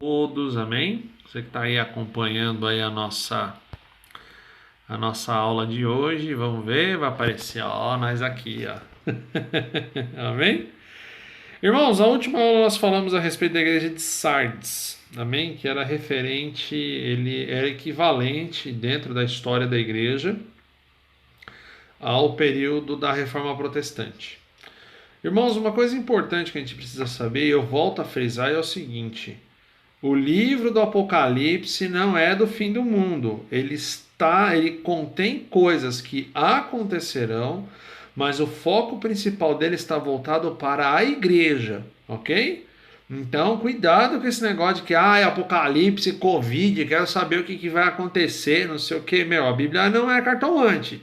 Todos, amém? Você que está aí acompanhando aí a nossa aula de hoje, vamos ver, vai aparecer, ó, nós aqui, ó. Amém? Irmãos, a última aula nós falamos a respeito da igreja de Sardes, amém? Que era referente, ele era equivalente dentro da história da igreja ao período da Reforma Protestante. Irmãos, uma coisa importante que a gente precisa saber, e eu volto a frisar, é o seguinte: o livro do Apocalipse não é do fim do mundo. Ele contém coisas que acontecerão, mas o foco principal dele está voltado para a igreja, ok? Então, cuidado com esse negócio de que é Apocalipse, Covid, quero saber o que vai acontecer, não sei o que. Meu, a Bíblia não é cartomante.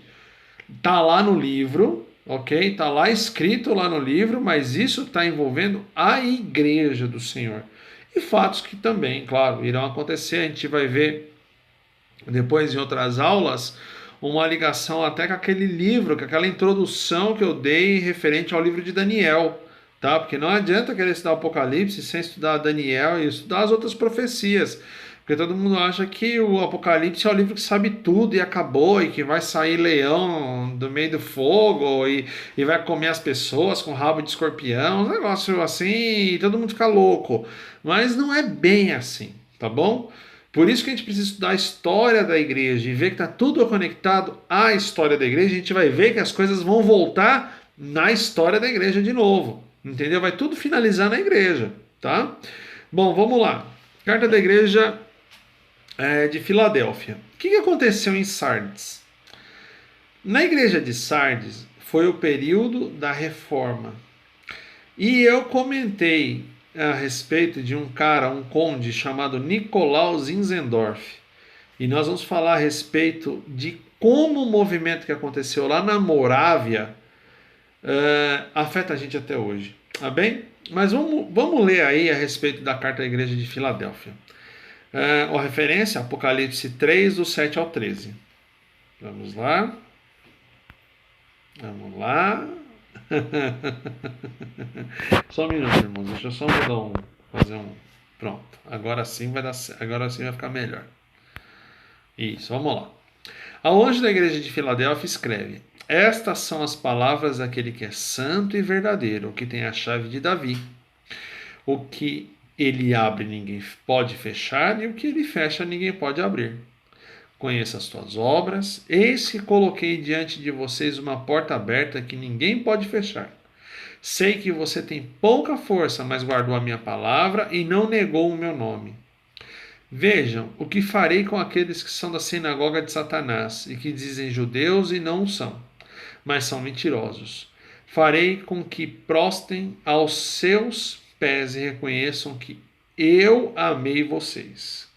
Tá lá no livro, ok? Tá lá escrito lá no livro, mas isso está envolvendo a igreja do Senhor. E fatos que também, claro, irão acontecer. A gente vai ver depois em outras aulas uma ligação até com aquele livro, com aquela introdução que eu dei referente ao livro de Daniel, tá? Porque não adianta querer estudar o Apocalipse sem estudar Daniel e estudar as outras profecias. Porque todo mundo acha que o Apocalipse é o livro que sabe tudo e acabou, e que vai sair leão do meio do fogo e vai comer as pessoas com rabo de escorpião, um negócio assim, e todo mundo fica louco. Mas não é bem assim, tá bom? Por isso que a gente precisa estudar a história da igreja e ver que está tudo conectado à história da igreja. A gente vai ver que as coisas vão voltar na história da igreja de novo. Entendeu? Vai tudo finalizar na igreja, tá? Bom, vamos lá. Carta da igreja de Filadélfia. O que aconteceu em Sardes? Na igreja de Sardes foi o período da reforma. E eu comentei a respeito de um cara, um conde chamado Nicolau Zinzendorf. E nós vamos falar a respeito de como o movimento que aconteceu lá na Morávia afeta a gente até hoje. Tá bem? Mas vamos ler aí a respeito da carta da igreja de Filadélfia. A referência, Apocalipse 3, do 7 ao 13. Vamos lá. Vamos lá. Só um minuto, irmãos. Deixa eu só fazer um. Pronto. Agora sim vai dar. Agora sim vai ficar melhor. Isso, vamos lá. Ao anjo da igreja de Filadélfia escreve: Estas são as palavras daquele que é santo e verdadeiro, o que tem a chave de Davi. O que ele abre ninguém pode fechar, e o que ele fecha ninguém pode abrir. Conheça as tuas obras, eis que coloquei diante de vocês uma porta aberta que ninguém pode fechar. Sei que você tem pouca força, mas guardou a minha palavra e não negou o meu nome. Vejam o que farei com aqueles que são da sinagoga de Satanás e que dizem judeus e não são, mas são mentirosos. Farei com que prostem aos seus pés e reconheçam que eu amei vocês.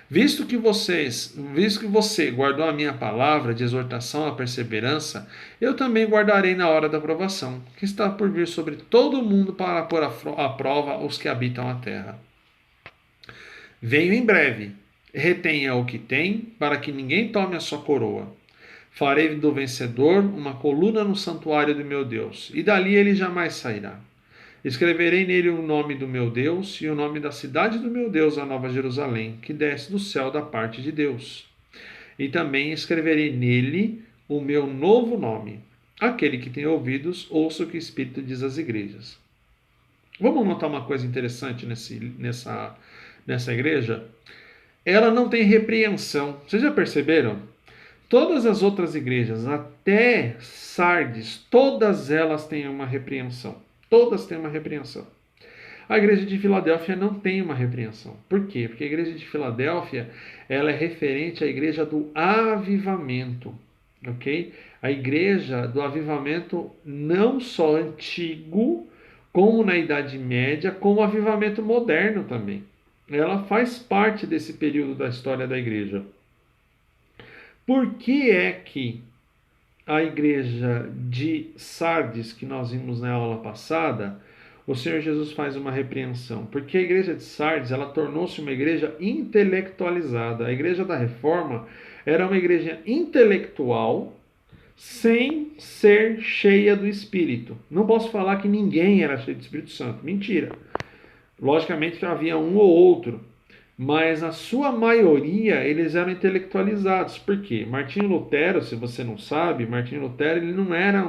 Visto que você guardou a minha palavra de exortação à perseverança, eu também guardarei na hora da provação, que está por vir sobre todo o mundo para pôr à prova os que habitam a terra. Venho em breve. Retenha o que tem, para que ninguém tome a sua coroa. Farei do vencedor uma coluna no santuário do meu Deus, e dali ele jamais sairá. Escreverei nele o nome do meu Deus e o nome da cidade do meu Deus, a Nova Jerusalém, que desce do céu da parte de Deus. E também escreverei nele o meu novo nome. Aquele que tem ouvidos, ouça o que o Espírito diz às igrejas. Vamos notar uma coisa interessante nessa igreja? Ela não tem repreensão. Vocês já perceberam? Todas as outras igrejas, até Sardes, todas elas têm uma repreensão. Todas têm uma repreensão. A igreja de Filadélfia não tem uma repreensão. Por quê? Porque a igreja de Filadélfia ela é referente à igreja do avivamento. Ok? A igreja do avivamento não só antigo, como na Idade Média, como o avivamento moderno também. Ela faz parte desse período da história da igreja. Por que é que a igreja de Sardes, que nós vimos na aula passada, o Senhor Jesus faz uma repreensão? Porque a igreja de Sardes, ela tornou-se uma igreja intelectualizada. A igreja da Reforma era uma igreja intelectual sem ser cheia do Espírito. Não posso falar que ninguém era cheio do Espírito Santo. Mentira. Logicamente que havia um ou outro, mas a sua maioria eles eram intelectualizados. Por quê? Martinho Lutero, se você não sabe, Martinho Lutero ele não era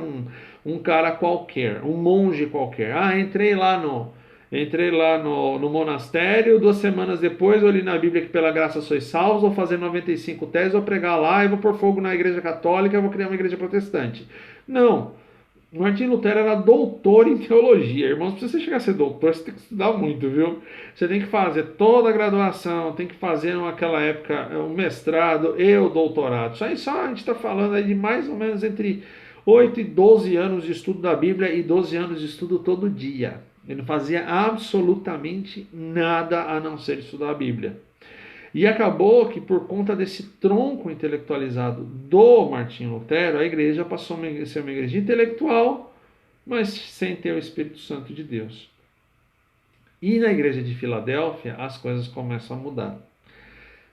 um cara qualquer, um monge qualquer. Ah, entrei lá no monastério, 2 semanas depois eu li na Bíblia que pela graça sois salvos, vou fazer 95 teses, vou pregar lá e vou pôr fogo na igreja católica, eu vou criar uma igreja protestante. Não. Martinho Lutero era doutor em teologia. Irmãos, para você chegar a ser doutor, você tem que estudar muito, viu? Você tem que fazer toda a graduação, tem que fazer naquela época o mestrado e o doutorado. Isso aí só a gente está falando aí de mais ou menos entre 8 e 12 anos de estudo da Bíblia e 12 anos de estudo todo dia. Ele não fazia absolutamente nada a não ser estudar a Bíblia. E acabou que por conta desse tronco intelectualizado do Martinho Lutero, a igreja passou a ser uma igreja intelectual, mas sem ter o Espírito Santo de Deus. E na igreja de Filadélfia, as coisas começam a mudar.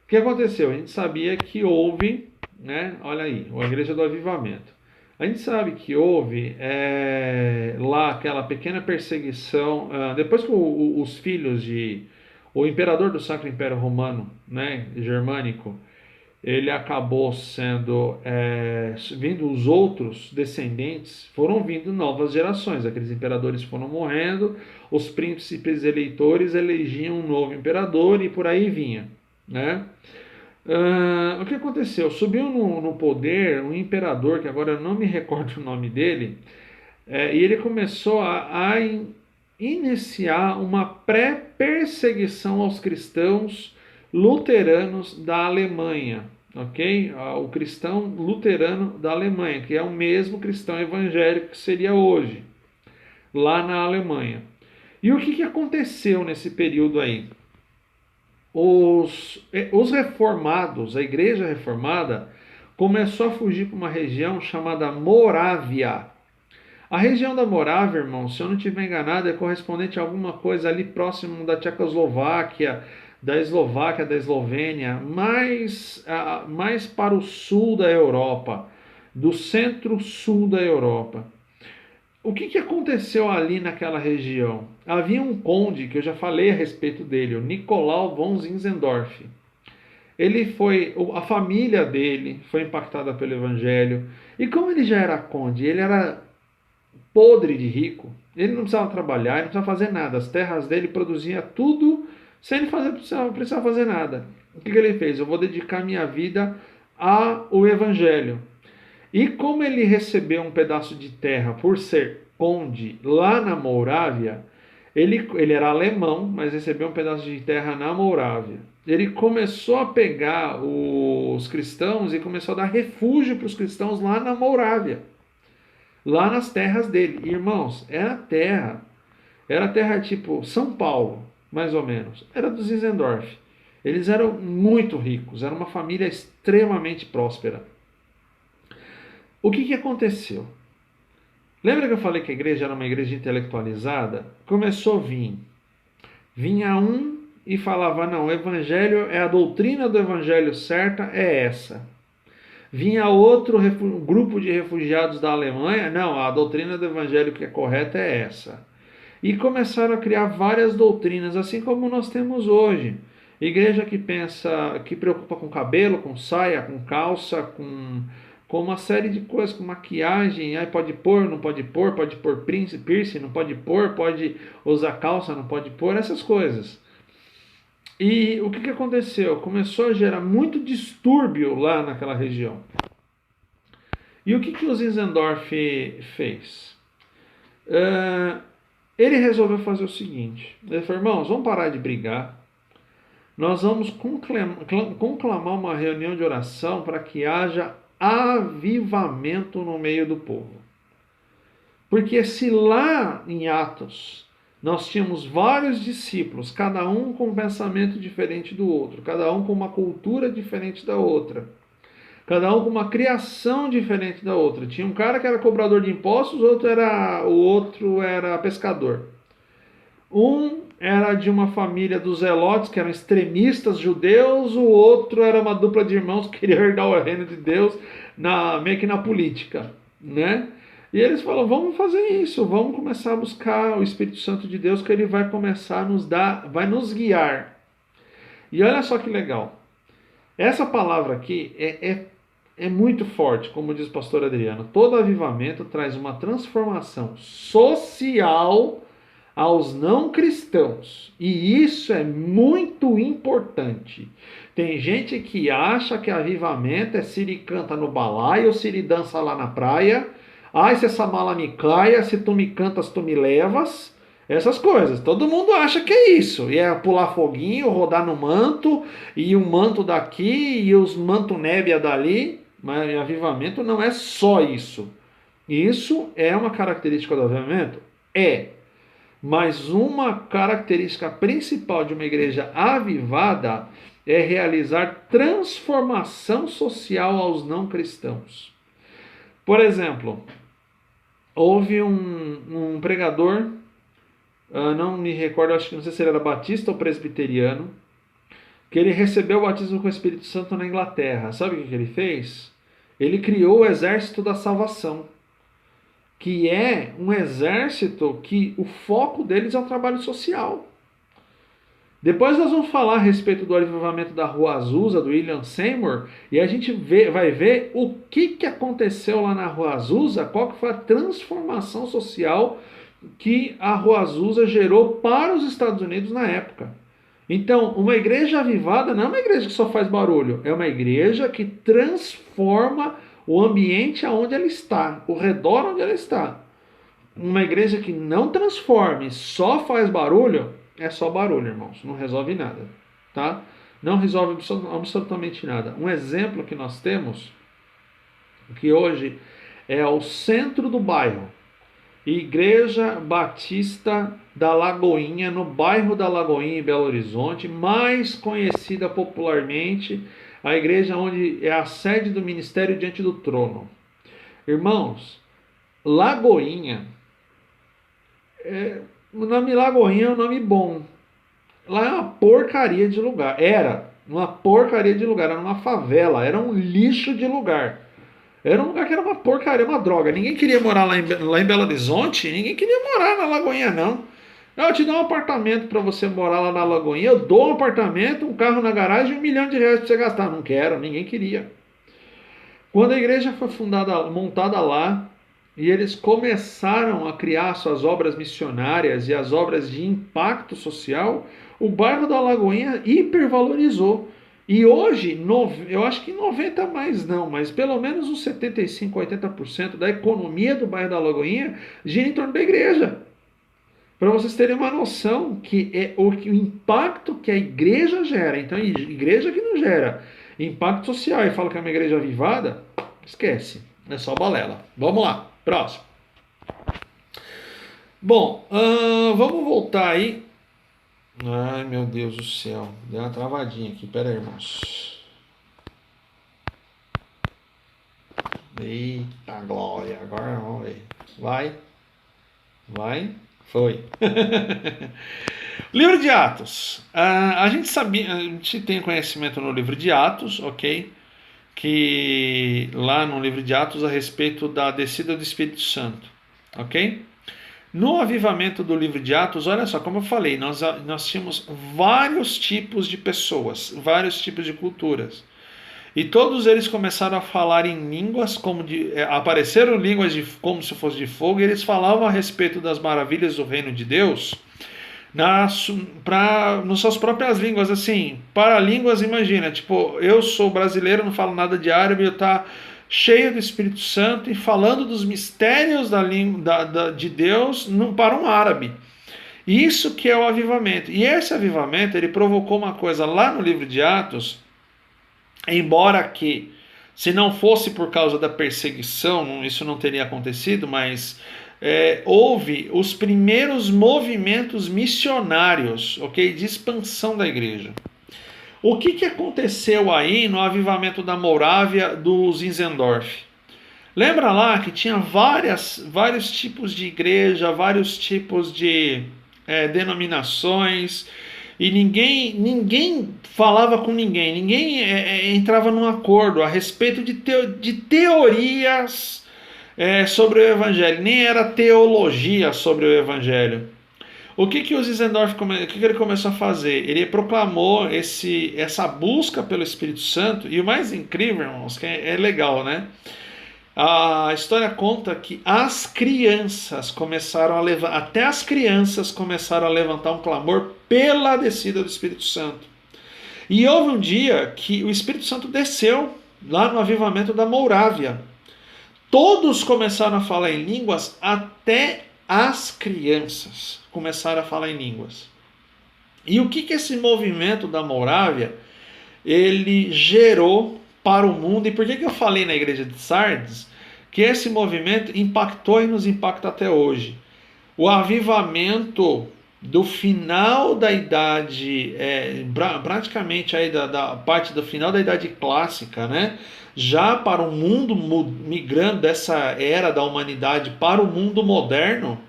O que aconteceu? A gente sabia que houve, né? Olha aí, a igreja do avivamento. A gente sabe que houve lá aquela pequena perseguição, depois que os filhos de o imperador do Sacro Império Romano, né, germânico, ele acabou sendo vindo os outros descendentes, foram vindo novas gerações, aqueles imperadores foram morrendo, os príncipes eleitores elegiam um novo imperador e por aí vinha, né? O que aconteceu? Subiu no poder um imperador, que agora eu não me recordo o nome dele, e ele começou a iniciar uma pré-perseguição aos cristãos luteranos da Alemanha, ok? O cristão luterano da Alemanha, que é o mesmo cristão evangélico que seria hoje, lá na Alemanha. E o que aconteceu nesse período aí? Os reformados, a igreja reformada, começou a fugir para uma região chamada Morávia. A região da Morávia, irmão, se eu não estiver enganado, é correspondente a alguma coisa ali próximo da Tchecoslováquia, da Eslováquia, da Eslovênia, mais para o sul da Europa, do centro-sul da Europa. O que aconteceu ali naquela região? Havia um conde, que eu já falei a respeito dele, o Nicolau von Zinzendorf. A família dele foi impactada pelo evangelho. E como ele já era conde, ele era podre de rico, ele não precisava trabalhar, ele não precisava fazer nada. As terras dele produziam tudo sem ele precisar fazer nada. O que ele fez? Eu vou dedicar minha vida ao evangelho. E como ele recebeu um pedaço de terra por ser conde lá na Mourávia, ele era alemão, mas recebeu um pedaço de terra na Mourávia. Ele começou a pegar os cristãos e começou a dar refúgio para os cristãos lá na Mourávia, lá nas terras dele. Irmãos, era terra tipo São Paulo, mais ou menos. Era do Zinzendorf. Eles eram muito ricos, era uma família extremamente próspera. O que aconteceu? Lembra que eu falei que a igreja era uma igreja intelectualizada? Começou a vir. Vinha um e falava, não, o evangelho é a doutrina do evangelho certa, é essa. Vinha outro grupo de refugiados da Alemanha, não, a doutrina do evangelho que é correta é essa. E começaram a criar várias doutrinas, assim como nós temos hoje. Igreja que pensa, que preocupa com cabelo, com saia, com calça, com uma série de coisas, com maquiagem, aí pode pôr, não pode pôr piercing, não pode pôr, pode usar calça, não pode pôr, essas coisas. E o que aconteceu? Começou a gerar muito distúrbio lá naquela região. E o que o Zinzendorf fez? Ele resolveu fazer o seguinte, ele falou, irmãos, vamos parar de brigar, nós vamos conclamar uma reunião de oração para que haja avivamento no meio do povo. Porque se lá em Atos nós tínhamos vários discípulos, cada um com um pensamento diferente do outro, cada um com uma cultura diferente da outra, cada um com uma criação diferente da outra. Tinha um cara que era cobrador de impostos, o outro era pescador. Um era de uma família dos zelotes, que eram extremistas judeus, o outro era uma dupla de irmãos que queria herdar o reino de Deus meio que na política, né? E eles falam, vamos fazer isso, vamos começar a buscar o Espírito Santo de Deus, que ele vai começar a nos dar, vai nos guiar. E olha só que legal. Essa palavra aqui é muito forte, como diz o pastor Adriano. Todo avivamento traz uma transformação social aos não cristãos. E isso é muito importante. Tem gente que acha que avivamento é se ele canta no balaio ou se ele dança lá na praia. Ai, se essa mala me caia, se tu me cantas, tu me levas. Essas coisas. Todo mundo acha que é isso. E é pular foguinho, rodar no manto, e um manto daqui, e os manto nébia dali. Mas avivamento não é só isso. Isso é uma característica do avivamento? É. Mas uma característica principal de uma igreja avivada é realizar transformação social aos não cristãos. Por exemplo, houve um pregador, não me recordo, acho que não sei se ele era batista ou presbiteriano, que ele recebeu o batismo com o Espírito Santo na Inglaterra. Sabe o que ele fez? Ele criou o Exército da Salvação, que é um exército que o foco deles é o trabalho social. Depois nós vamos falar a respeito do avivamento da Rua Azusa, do William Seymour, e a gente vai ver o que aconteceu lá na Rua Azusa, qual que foi a transformação social que a Rua Azusa gerou para os Estados Unidos na época. Então, uma igreja avivada não é uma igreja que só faz barulho, é uma igreja que transforma o ambiente aonde ela está, o redor onde ela está. Uma igreja que não transforme, só faz barulho, é só barulho, irmãos. Não resolve nada, tá? Não resolve absolutamente nada. Um exemplo que nós temos, que hoje é o centro do bairro, Igreja Batista da Lagoinha, no bairro da Lagoinha, em Belo Horizonte, mais conhecida popularmente, a igreja onde é a sede do Ministério Diante do Trono. Irmãos, Lagoinha, o nome Lagoinha é um nome bom. Lá é uma porcaria de lugar. Era uma porcaria de lugar, era uma favela, era um lixo de lugar. Era um lugar que era uma porcaria, uma droga. Ninguém queria morar lá em Belo Horizonte, ninguém queria morar na Lagoinha, não. Eu te dou um apartamento para você morar lá na Lagoinha, eu dou um apartamento, um carro na garagem e R$1 milhão para você gastar. Não quero, ninguém queria. Quando a igreja foi montada lá, e eles começaram a criar suas obras missionárias e as obras de impacto social, o bairro da Lagoinha hipervalorizou. E hoje, eu acho que 90% mais não, mas pelo menos uns 75%, 80% da economia do bairro da Lagoinha gira em torno da igreja. Para vocês terem uma noção que é o impacto que a igreja gera. Então, igreja que não gera impacto social e fala que é uma igreja avivada, esquece. É só balela. Vamos lá, próximo. Bom, vamos voltar aí. Ai, meu Deus do céu. Deu uma travadinha aqui. Pera aí, irmãos. Eita glória. Agora vamos ver. Vai. Foi. Livro de Atos. A gente tem conhecimento no livro de Atos, ok? Que lá no livro de Atos a respeito da descida do Espírito Santo, ok? No avivamento do livro de Atos, olha só, como eu falei, nós tínhamos vários tipos de pessoas, vários tipos de culturas. E todos eles começaram a falar em línguas, apareceram línguas como se fosse de fogo, e eles falavam a respeito das maravilhas do reino de Deus nas suas próprias línguas, assim, para línguas, imagina, tipo, eu sou brasileiro, não falo nada de árabe, eu tá cheio do Espírito Santo e falando dos mistérios de Deus para um árabe. Isso que é o avivamento. E esse avivamento, ele provocou uma coisa lá no livro de Atos, embora que, se não fosse por causa da perseguição, isso não teria acontecido, mas houve os primeiros movimentos missionários, ok, de expansão da igreja. O que aconteceu aí no avivamento da Morávia do Zinzendorf? Lembra lá que tinha vários tipos de igreja, vários tipos de denominações, e ninguém falava com ninguém entrava num acordo a respeito de teorias sobre o Evangelho, nem era teologia sobre o Evangelho. O que o Zinzendorf o que ele começou a fazer? Ele proclamou essa busca pelo Espírito Santo, e o mais incrível, irmãos, que é legal, né? A história conta que as crianças começaram a levantar, até as crianças começaram a levantar um clamor pela descida do Espírito Santo. E houve um dia que o Espírito Santo desceu lá no avivamento da Mourávia. Todos começaram a falar em línguas, até as crianças começaram a falar em línguas. E o que esse movimento da Mourávia ele gerou para o mundo? E por que eu falei na igreja de Sardes que esse movimento impactou e nos impacta até hoje? O avivamento do final da idade, praticamente aí da parte do final da idade clássica, né? Já para o mundo migrando dessa era da humanidade para o mundo moderno,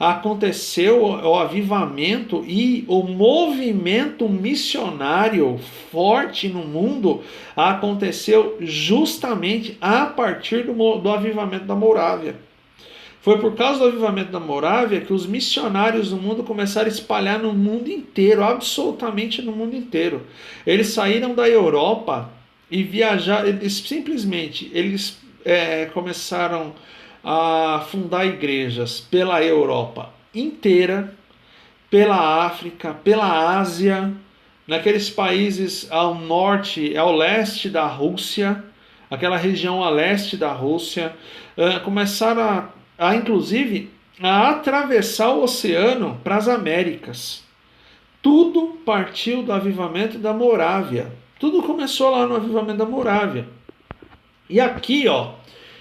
aconteceu o avivamento e o movimento missionário forte no mundo aconteceu justamente a partir do avivamento da Mourávia. Foi por causa do avivamento da Mourávia que os missionários do mundo começaram a espalhar no mundo inteiro, absolutamente no mundo inteiro. Eles saíram da Europa e viajaram, eles começaram a fundar igrejas pela Europa inteira, pela África, pela Ásia, naqueles países ao norte, ao leste da Rússia, aquela região a leste da Rússia, começaram inclusive a atravessar o oceano para as Américas. Tudo partiu do avivamento da Morávia. Tudo começou lá no avivamento da Morávia. E aqui, ó,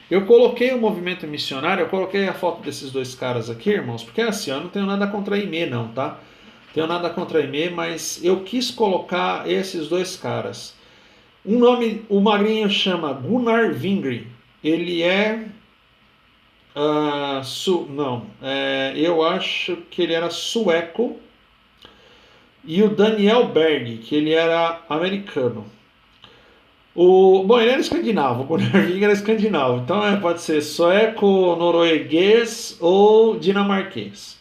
eu coloquei o movimento missionário, eu coloquei a foto desses dois caras aqui, irmãos, porque assim, eu não tenho nada contra a IME não, tá? Tenho nada contra a IME, mas eu quis colocar esses dois caras. Um nome, o magrinho chama Gunnar Vingri. Ele eu acho que ele era sueco. E o Daniel Berg, que ele era americano. Ele era escandinavo, o Gunnar Ving era escandinavo. Então pode ser sueco, norueguês ou dinamarquês.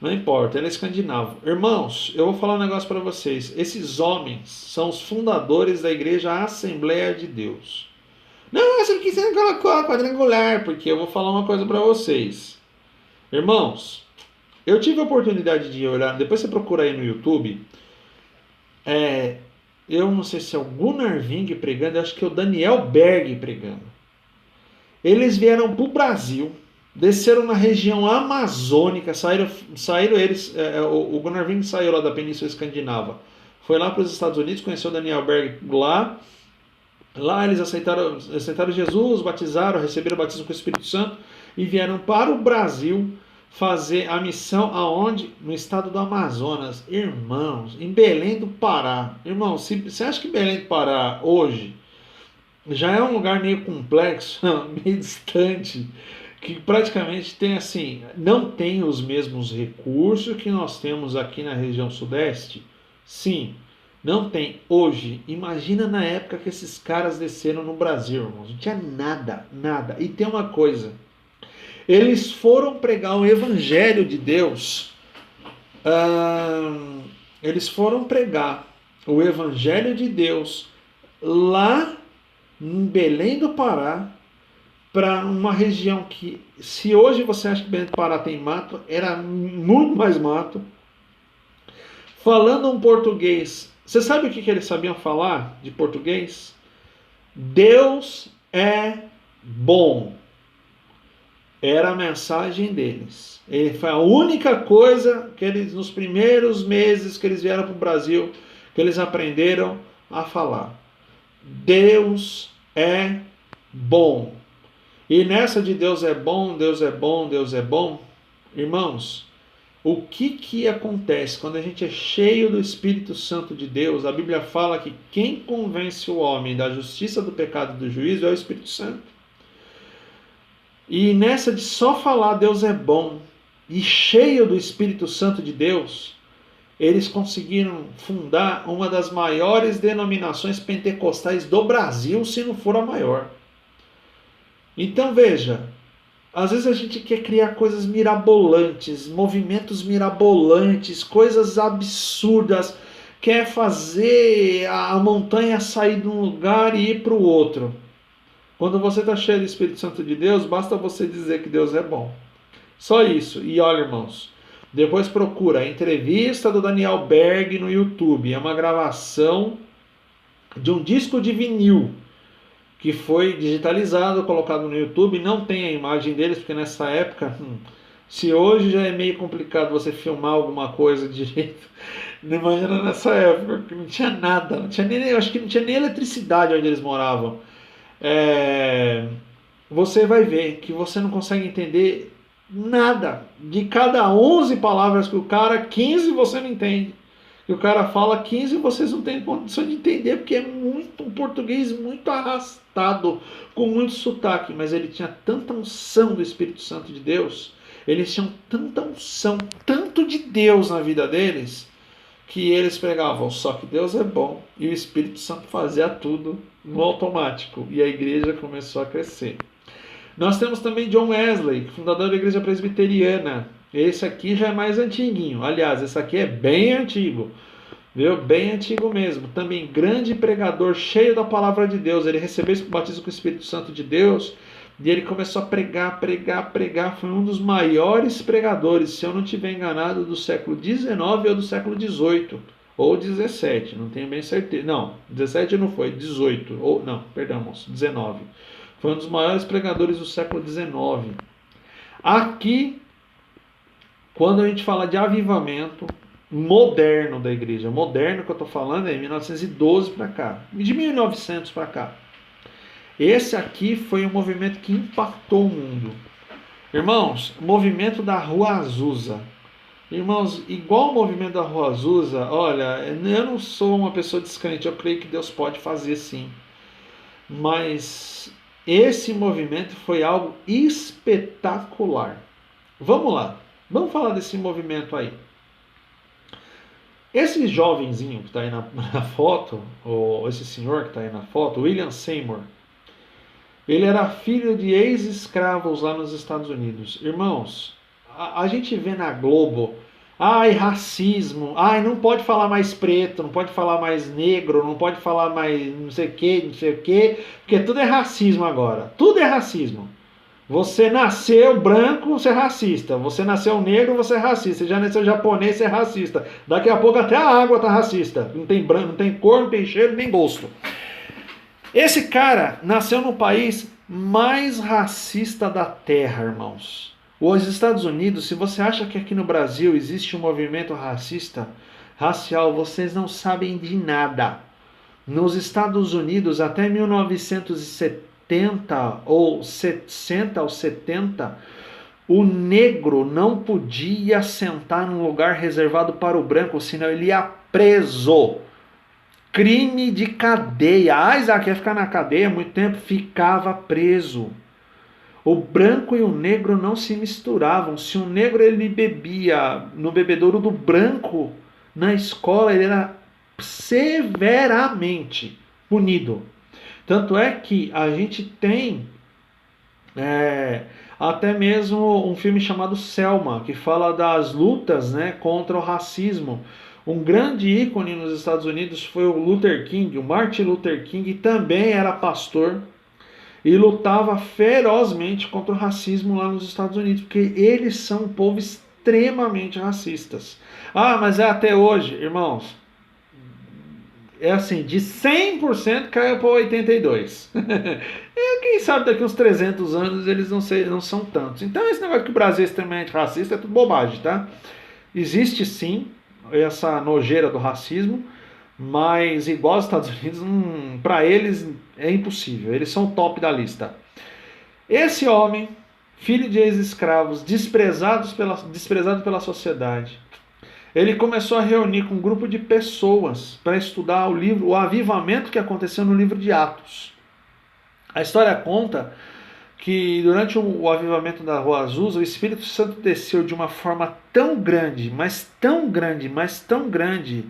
Não importa, ele é escandinavo. Irmãos, eu vou falar um negócio para vocês. Esses homens são os fundadores da igreja Assembleia de Deus. Não, essa aqui você não colocou a quadrangular, porque eu vou falar uma coisa para vocês. Irmãos, eu tive a oportunidade de olhar, depois você procura aí no YouTube, eu não sei se é o Gunnar Ving pregando, eu acho que é o Daniel Berg pregando. Eles vieram para o Brasil, desceram na região amazônica, saíram eles, o Gunnar Ving saiu lá da Península Escandinava, foi lá para os Estados Unidos, conheceu o Daniel Berg lá. Lá eles aceitaram Jesus, batizaram, receberam o batismo com o Espírito Santo e vieram para o Brasil fazer a missão aonde? No estado do Amazonas. Irmãos, em Belém do Pará. Irmãos, você acha que Belém do Pará hoje já é um lugar meio complexo, meio distante, que praticamente tem assim, não tem os mesmos recursos que nós temos aqui na região sudeste? Sim. Não tem. Hoje, imagina na época que esses caras desceram no Brasil, irmãos. Não tinha nada, nada. E tem uma coisa. Eles foram pregar o Evangelho de Deus. Eles foram pregar o Evangelho de Deus lá em Belém do Pará, para uma região que, se hoje você acha que Belém do Pará tem mato, era muito mais mato. Falando um português. Você sabe o que eles sabiam falar de português? Deus é bom. Era a mensagem deles. Foi a única coisa que eles, nos primeiros meses que eles vieram para o Brasil, que eles aprenderam a falar. Deus é bom. E nessa de Deus é bom, Deus é bom, Deus é bom, irmãos, o que acontece quando a gente é cheio do Espírito Santo de Deus? A Bíblia fala que quem convence o homem da justiça, do pecado e do juízo é o Espírito Santo. E nessa de só falar Deus é bom e cheio do Espírito Santo de Deus, eles conseguiram fundar uma das maiores denominações pentecostais do Brasil, se não for a maior. Então veja, Às vezes a gente quer criar coisas mirabolantes, movimentos mirabolantes, coisas absurdas, quer fazer a montanha sair de um lugar e ir para o outro. Quando você está cheio do Espírito Santo de Deus, basta você dizer que Deus é bom. Só isso. E olha, irmãos, depois procura a entrevista do Daniel Berg no YouTube. É uma gravação de um disco de vinil que foi digitalizado, colocado no YouTube. Não tem a imagem deles, porque nessa época, se hoje já é meio complicado você filmar alguma coisa direito, não imagina nessa época, que não tinha nada, não tinha nem, eu acho que não tinha nem eletricidade onde eles moravam. É, você vai ver que você não consegue entender nada. De cada 11 palavras que o cara, 15 você não entende. Que o cara fala, 15 vocês não têm condição de entender, porque é muito um português muito arrastado, com muito sotaque. Mas ele tinha tanta unção do Espírito Santo de Deus, eles tinham tanta unção, tanto de Deus na vida deles, que eles pregavam, só que Deus é bom. E o Espírito Santo fazia tudo no automático. E a igreja começou a crescer. Nós temos também John Wesley, fundador da igreja presbiteriana. Esse aqui já é mais antiguinho. Aliás, esse aqui é bem antigo. Viu? Bem antigo mesmo. Também grande pregador, cheio da palavra de Deus. Ele recebeu esse batismo com o Espírito Santo de Deus e ele começou a pregar, pregar, pregar. Foi um dos maiores pregadores, se eu não estiver enganado, do século XIX ou do século XVIII. Ou 17, não tenho bem certeza. Não, 17 não foi, 18. Ou, não, perdão, moço, 19. Foi um dos maiores pregadores do século XIX. Aqui, quando a gente fala de avivamento moderno da igreja, moderno que eu estou falando é 1912 para cá, de 1900 para cá. Esse aqui foi um movimento que impactou o mundo. Irmãos, movimento da Rua Azusa. Irmãos, igual o movimento da Rua Azusa, olha, eu não sou uma pessoa descrente, eu creio que Deus pode fazer sim. Mas esse movimento foi algo espetacular. Vamos lá, vamos falar desse movimento aí. Esse jovenzinho que está aí na foto, ou esse senhor que está aí na foto, William Seymour, ele era filho de ex-escravos lá nos Estados Unidos. Irmãos, a gente vê na Globo, ai, racismo, ai, não pode falar mais preto, não pode falar mais negro, não pode falar mais não sei o que, porque tudo é racismo agora. Tudo é racismo. Você nasceu branco, você é racista. Você nasceu negro, você é racista. Você já nasceu japonês, você é racista. Daqui a pouco até a água tá racista. Não tem branco, não tem cor, não tem cheiro, nem gosto. Esse cara nasceu no país mais racista da Terra, irmãos. Os Estados Unidos, se você acha que aqui no Brasil existe um movimento racista, racial, vocês não sabem de nada. Nos Estados Unidos, até 1970 ou 60 ou 70, o negro não podia sentar num lugar reservado para o branco, senão ele ia preso. Crime de cadeia. Ah, Isaac ia ficar na cadeia muito tempo? Ficava preso. O branco e o negro não se misturavam. Se o negro ele bebia no bebedouro do branco, na escola ele era severamente punido. Tanto é que a gente tem até mesmo um filme chamado Selma, que fala das lutas, né, contra o racismo. Um grande ícone nos Estados Unidos foi o Luther King, o Martin Luther King também era pastor e lutava ferozmente contra o racismo lá nos Estados Unidos, porque eles são um povo extremamente racistas. Ah, mas é até hoje, irmãos. É assim, de 100% caiu para 82%. E quem sabe daqui uns 300 anos eles não são tantos. Então esse negócio que o Brasil é extremamente racista é tudo bobagem, tá? Existe sim essa nojeira do racismo, mas igual aos Estados Unidos, para eles é impossível. Eles são o top da lista. Esse homem, filho de ex-escravos, desprezado pela sociedade, ele começou a reunir com um grupo de pessoas para estudar o avivamento que aconteceu no livro de Atos. A história conta que durante o avivamento da Rua Azusa, o Espírito Santo desceu de uma forma tão grande, mas tão grande, mas tão grande,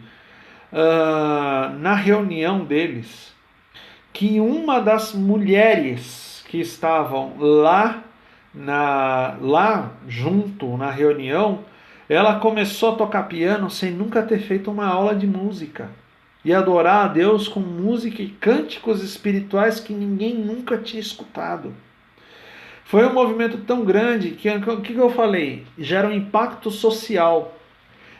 na reunião deles, que uma das mulheres que estavam lá lá junto, na reunião, ela começou a tocar piano sem nunca ter feito uma aula de música. E adorar a Deus com música e cânticos espirituais que ninguém nunca tinha escutado. Foi um movimento tão grande que o que eu falei? Gera um impacto social.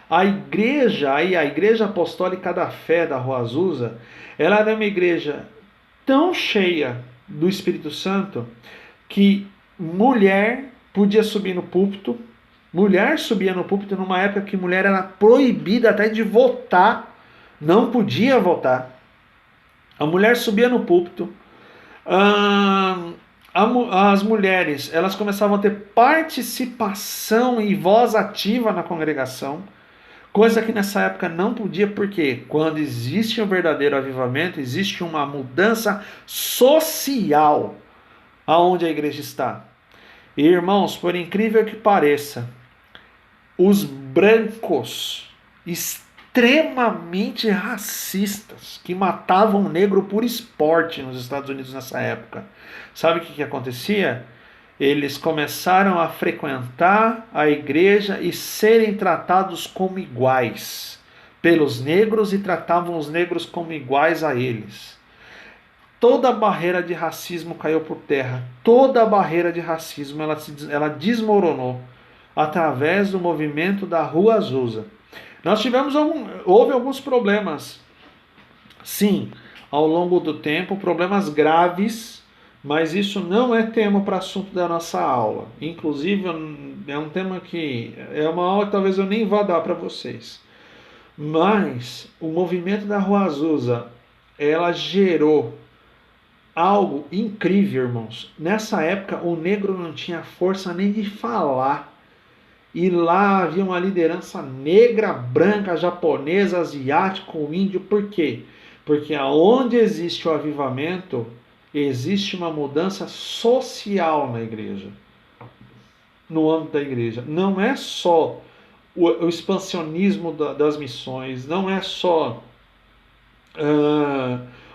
A igreja apostólica da fé da Rua Azusa, ela era uma igreja tão cheia do Espírito Santo que mulher podia subir no púlpito. Mulher subia no púlpito numa época que mulher era proibida até de votar, não podia votar. A mulher subia no púlpito. As mulheres, elas começavam a ter participação e voz ativa na congregação, coisa que nessa época não podia, porque quando existe um verdadeiro avivamento, existe uma mudança social aonde a igreja está. E, irmãos, por incrível que pareça, os brancos extremamente racistas que matavam o negro por esporte nos Estados Unidos nessa época, sabe o que acontecia? Eles começaram a frequentar a igreja e serem tratados como iguais pelos negros e tratavam os negros como iguais a eles. Toda a barreira de racismo caiu por terra. Toda a barreira de racismo ela desmoronou através do movimento da Rua Azusa. Houve alguns problemas, sim, ao longo do tempo, problemas graves, mas isso não é tema para assunto da nossa aula. Inclusive, é um tema que é uma aula que talvez eu nem vá dar para vocês. Mas o movimento da Rua Azusa, ela gerou algo incrível, irmãos. Nessa época, o negro não tinha força nem de falar. E lá havia uma liderança negra, branca, japonesa, asiático, índio. Por quê? Porque aonde existe o avivamento, existe uma mudança social na igreja. No âmbito da igreja. Não é só o expansionismo das missões, não é só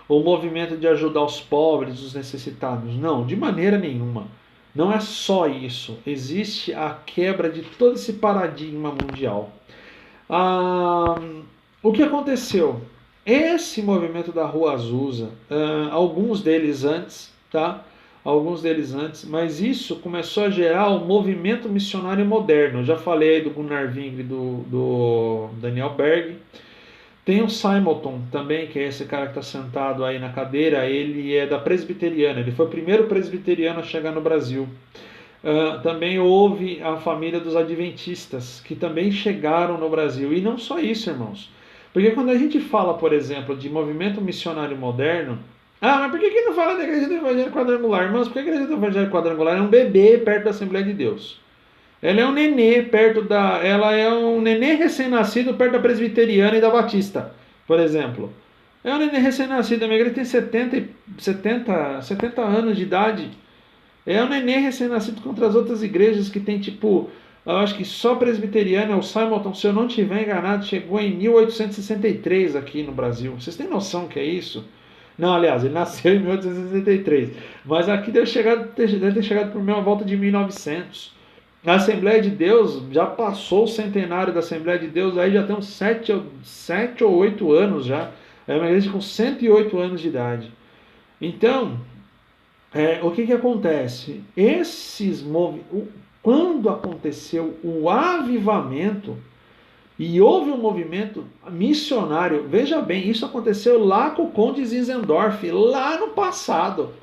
o movimento de ajudar os pobres, os necessitados. Não, de maneira nenhuma. Não é só isso. Existe a quebra de todo esse paradigma mundial. O que aconteceu? Esse movimento da Rua Azusa, alguns deles antes, tá? Alguns deles antes, mas isso começou a gerar o movimento missionário moderno. Eu já falei do Gunnar Wingre, do Daniel Berg. Tem o Simonton também, que é esse cara que está sentado aí na cadeira. Ele é da Presbiteriana, ele foi o primeiro presbiteriano a chegar no Brasil. Também houve a família dos Adventistas, que também chegaram no Brasil. E não só isso, irmãos. Porque quando a gente fala, por exemplo, de movimento missionário moderno, mas por que não fala da Igreja do Evangelho Quadrangular? Irmãos, porque a Igreja do Evangelho Quadrangular é um bebê perto da Assembleia de Deus. Ela é um nenê ela é um nenê recém-nascido perto da Presbiteriana e da Batista, por exemplo. É um nenê recém-nascido, a minha igreja tem 70 anos de idade. É um nenê recém-nascido contra as outras igrejas que tem tipo, eu acho que só Presbiteriana, o Simonton, se eu não estiver enganado, chegou em 1863 aqui no Brasil. Vocês têm noção que é isso? Não, aliás, ele nasceu em 1863, mas aqui deve ter chegado por uma volta de 1900. A Assembleia de Deus já passou o centenário da Assembleia de Deus, aí já tem uns 7 ou 8 anos já. É uma igreja com 108 anos de idade. Então, o que acontece? Quando aconteceu o avivamento e houve um movimento missionário, veja bem, isso aconteceu lá com o Conde Zinzendorf, lá no passado.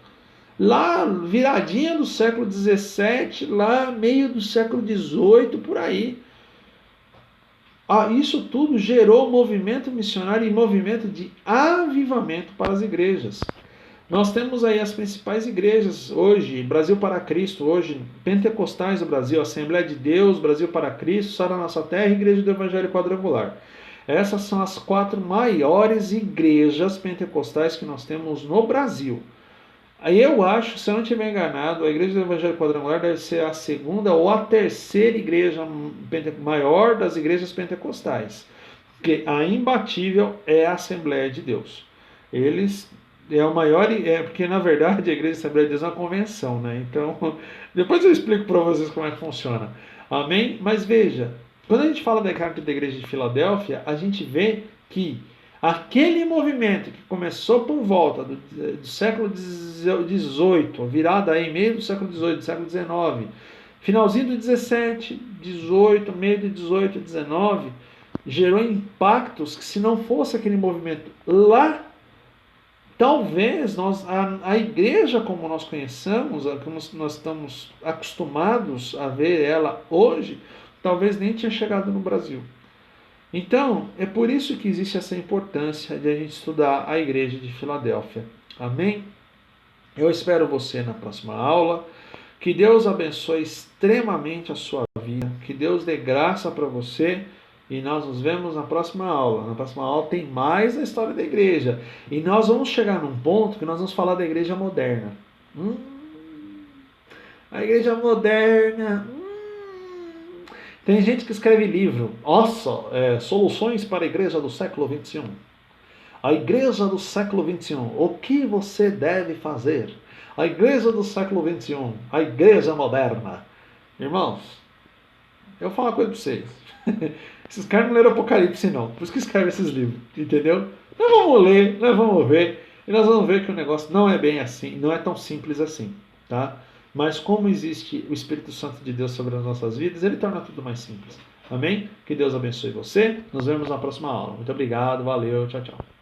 Lá, viradinha do século XVII, lá meio do século XVIII, por aí. Isso tudo gerou movimento missionário e movimento de avivamento para as igrejas. Nós temos aí as principais igrejas hoje, Brasil para Cristo, hoje, pentecostais do Brasil, Assembleia de Deus, Brasil para Cristo, Sara Nossa Terra e Igreja do Evangelho Quadrangular. Essas são as 4 maiores igrejas pentecostais que nós temos no Brasil. Aí eu acho, se eu não estiver enganado, a Igreja do Evangelho Quadrangular deve ser a segunda ou a terceira igreja maior das igrejas pentecostais. Porque a imbatível é a Assembleia de Deus. Eles é o maior, porque na verdade a Igreja Assembleia de Deus é uma convenção, né? Então, depois eu explico para vocês como é que funciona. Amém? Mas veja, quando a gente fala da carta da Igreja de Filadélfia, a gente vê que aquele movimento que começou por volta do século XVIII, virada aí meio do século XVIII, do século XIX, finalzinho do XVII, XVIII, meio do XVIII, XIX, gerou impactos que se não fosse aquele movimento lá, talvez a igreja como nós conhecemos, como nós estamos acostumados a ver ela hoje, talvez nem tinha chegado no Brasil. Então, é por isso que existe essa importância de a gente estudar a igreja de Filadélfia. Amém? Eu espero você na próxima aula. Que Deus abençoe extremamente a sua vida. Que Deus dê graça para você. E nós nos vemos na próxima aula. Na próxima aula tem mais a história da igreja. E nós vamos chegar num ponto que nós vamos falar da igreja moderna. A igreja moderna. Tem gente que escreve livro. Nossa, soluções para a igreja do século XXI. A igreja do século XXI. O que você deve fazer? A igreja do século XXI. A igreja moderna. Irmãos, eu vou falar uma coisa para vocês. Esses caras não leram Apocalipse, não. Por isso que escrevem esses livros. Entendeu? Nós vamos ler, nós vamos ver. E nós vamos ver que o negócio não é bem assim. Não é tão simples assim. Tá? Mas como existe o Espírito Santo de Deus sobre as nossas vidas, ele torna tudo mais simples. Amém? Que Deus abençoe você. Nos vemos na próxima aula. Muito obrigado. Valeu. Tchau, tchau.